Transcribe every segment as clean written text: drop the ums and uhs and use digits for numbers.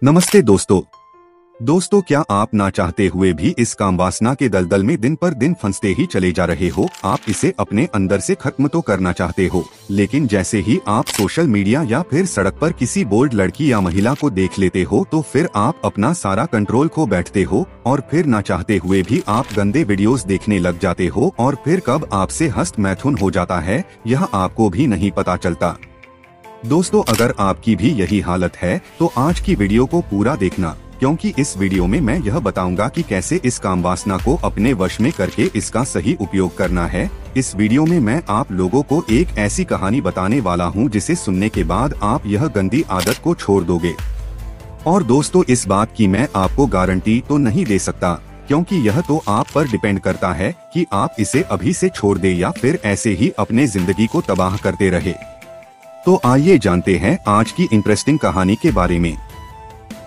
नमस्ते दोस्तों, क्या आप ना चाहते हुए भी इस कामवासना के दलदल में दिन पर दिन फंसते ही चले जा रहे हो? आप इसे अपने अंदर से खत्म तो करना चाहते हो, लेकिन जैसे ही आप सोशल मीडिया या फिर सड़क पर किसी बोल्ड लड़की या महिला को देख लेते हो तो फिर आप अपना सारा कंट्रोल खो बैठते हो और फिर ना चाहते हुए भी आप गंदे वीडियोस देखने लग जाते हो और फिर कब आपसे हस्त मैथुन हो जाता है यह आपको भी नहीं पता चलता। दोस्तों, अगर आपकी भी यही हालत है तो आज की वीडियो को पूरा देखना, क्योंकि इस वीडियो में मैं यह बताऊंगा कि कैसे इस कामवासना को अपने वश में करके इसका सही उपयोग करना है। इस वीडियो में मैं आप लोगों को एक ऐसी कहानी बताने वाला हूं जिसे सुनने के बाद आप यह गंदी आदत को छोड़ दोगे। और दोस्तों, इस बात की मैं आपको गारंटी तो नहीं दे सकता, क्योंकि यह तो आप पर डिपेंड करता है कि आप इसे अभी से छोड़ दे या फिर ऐसे ही अपने जिंदगी को तबाह करते रहे। तो आइए जानते हैं आज की इंटरेस्टिंग कहानी के बारे में।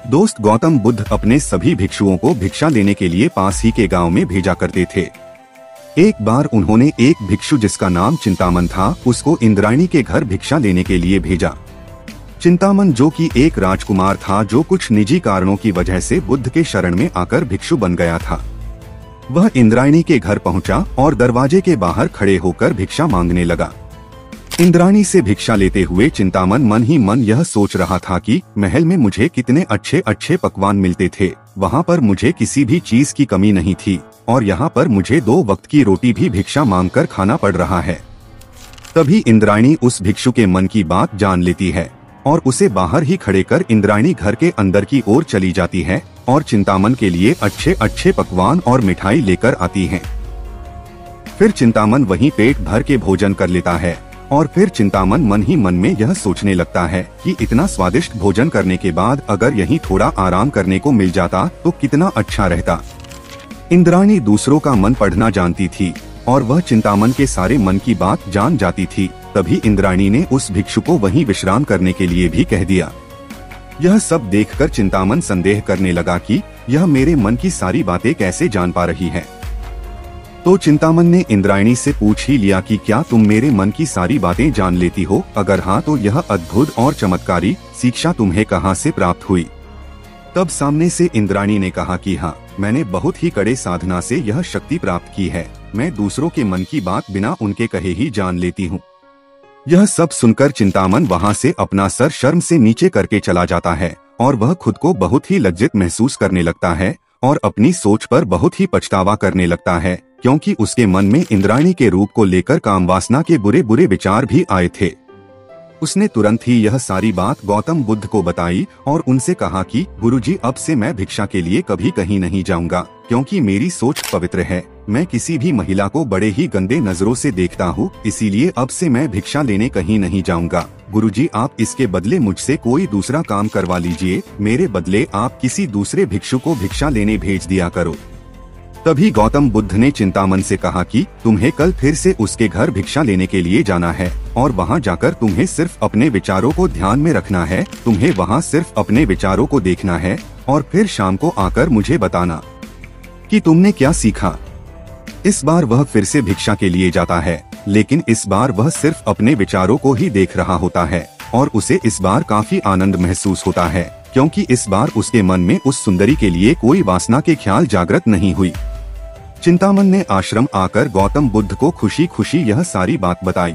दोस्त, गौतम बुद्ध अपने सभी भिक्षुओं को भिक्षा लेने के लिए पास ही के गांव में भेजा करते थे। एक बार उन्होंने एक भिक्षु जिसका नाम चिंतामन था, उसको इंद्रायणी के घर भिक्षा लेने के लिए भेजा। चिंतामन, जो कि एक राजकुमार था जो कुछ निजी कारणों की वजह से बुद्ध के शरण में आकर भिक्षु बन गया था, वह इंद्रायणी के घर पहुंचा और दरवाजे के बाहर खड़े होकर भिक्षा मांगने लगा। इंद्राणी से भिक्षा लेते हुए चिंतामन मन ही मन यह सोच रहा था कि महल में मुझे कितने अच्छे अच्छे पकवान मिलते थे, वहाँ पर मुझे किसी भी चीज की कमी नहीं थी और यहाँ पर मुझे 2 वक्त की रोटी भी भिक्षा मांगकर खाना पड़ रहा है। तभी इंद्राणी उस भिक्षु के मन की बात जान लेती है और उसे बाहर ही खड़े कर इंद्राणी घर के अंदर की ओर चली जाती है और चिंतामन के लिए अच्छे अच्छे पकवान और मिठाई लेकर आती है। फिर चिंतामन वहीं पेट भर के भोजन कर लेता है और फिर चिंतामन मन ही मन में यह सोचने लगता है कि इतना स्वादिष्ट भोजन करने के बाद अगर यहीं थोड़ा आराम करने को मिल जाता तो कितना अच्छा रहता। इंद्राणी दूसरों का मन पढ़ना जानती थी और वह चिंतामन के सारे मन की बात जान जाती थी। तभी इंद्राणी ने उस भिक्षु को वहीं विश्राम करने के लिए भी कह दिया। यह सब देखकर चिंतामन संदेह करने लगा कि यह मेरे मन की सारी बातें कैसे जान पा रही है। तो चिंतामन ने इंद्रायणी से पूछ ही लिया कि क्या तुम मेरे मन की सारी बातें जान लेती हो? अगर हाँ तो यह अद्भुत और चमत्कारी शिक्षा तुम्हें कहाँ से प्राप्त हुई? तब सामने से इंद्राणी ने कहा कि हाँ, मैंने बहुत ही कड़े साधना से यह शक्ति प्राप्त की है। मैं दूसरों के मन की बात बिना उनके कहे ही जान लेती हूँ। यह सब सुनकर चिंतामन वहाँ से अपना सर शर्म से नीचे करके चला जाता है और वह खुद को बहुत ही लज्जित महसूस करने लगता है और अपनी सोच पर बहुत ही पछतावा करने लगता है, क्योंकि उसके मन में इंद्राणी के रूप को लेकर कामवासना के बुरे बुरे विचार भी आए थे। उसने तुरंत ही यह सारी बात गौतम बुद्ध को बताई और उनसे कहा कि गुरुजी, अब से मैं भिक्षा के लिए कभी कहीं नहीं जाऊंगा, क्योंकि मेरी सोच पवित्र है। मैं किसी भी महिला को बड़े ही गंदे नजरों से देखता हूँ, इसीलिए अब से मैं भिक्षा लेने कहीं नहीं जाऊंगा। गुरुजी, आप इसके बदले मुझसे कोई दूसरा काम करवा लीजिए। मेरे बदले आप किसी दूसरे भिक्षु को भिक्षा लेने भेज दिया करो। तभी गौतम बुद्ध ने चिंतामन से कहा कि तुम्हें कल फिर से उसके घर भिक्षा लेने के लिए जाना है और वहां जाकर तुम्हें सिर्फ अपने विचारों को ध्यान में रखना है। तुम्हें वहां सिर्फ अपने विचारों को देखना है और फिर शाम को आकर मुझे बताना कि तुमने क्या सीखा। इस बार वह फिर से भिक्षा के लिए जाता है, लेकिन इस बार वह सिर्फ अपने विचारों को ही देख रहा होता है और उसे इस बार काफी आनंद महसूस होता है, क्योंकि इस बार उसके मन में उस सुंदरी के लिए कोई वासना के ख्याल जागृत नहीं हुई। चिंतामन ने आश्रम आकर गौतम बुद्ध को खुशी खुशी यह सारी बात बताई।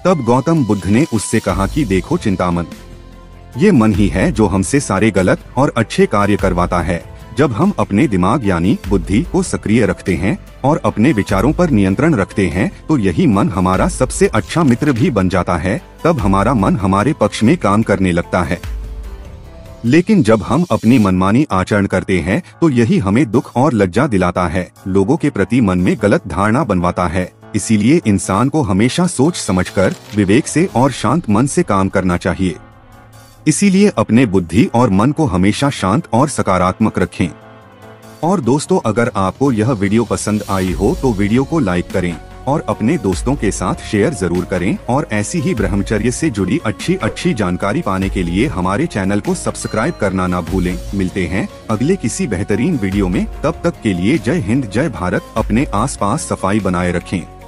तब गौतम बुद्ध ने उससे कहा कि देखो चिंतामन, ये मन ही है जो हमसे सारे गलत और अच्छे कार्य करवाता है। जब हम अपने दिमाग यानी बुद्धि को सक्रिय रखते हैं और अपने विचारों पर नियंत्रण रखते हैं तो यही मन हमारा सबसे अच्छा मित्र भी बन जाता है। तब हमारा मन हमारे पक्ष में काम करने लगता है। लेकिन जब हम अपनी मनमानी आचरण करते हैं तो यही हमें दुख और लज्जा दिलाता है, लोगों के प्रति मन में गलत धारणा बनवाता है। इसीलिए इंसान को हमेशा सोच समझकर विवेक से और शांत मन से काम करना चाहिए। इसीलिए अपने बुद्धि और मन को हमेशा शांत और सकारात्मक रखें। और दोस्तों, अगर आपको यह वीडियो पसंद आई हो तो वीडियो को लाइक करें और अपने दोस्तों के साथ शेयर जरूर करें और ऐसी ही ब्रह्मचर्य से जुड़ी अच्छी अच्छी जानकारी पाने के लिए हमारे चैनल को सब्सक्राइब करना ना भूलें। मिलते हैं अगले किसी बेहतरीन वीडियो में, तब तक के लिए जय हिंद जय भारत। अपने आसपास सफाई बनाए रखें।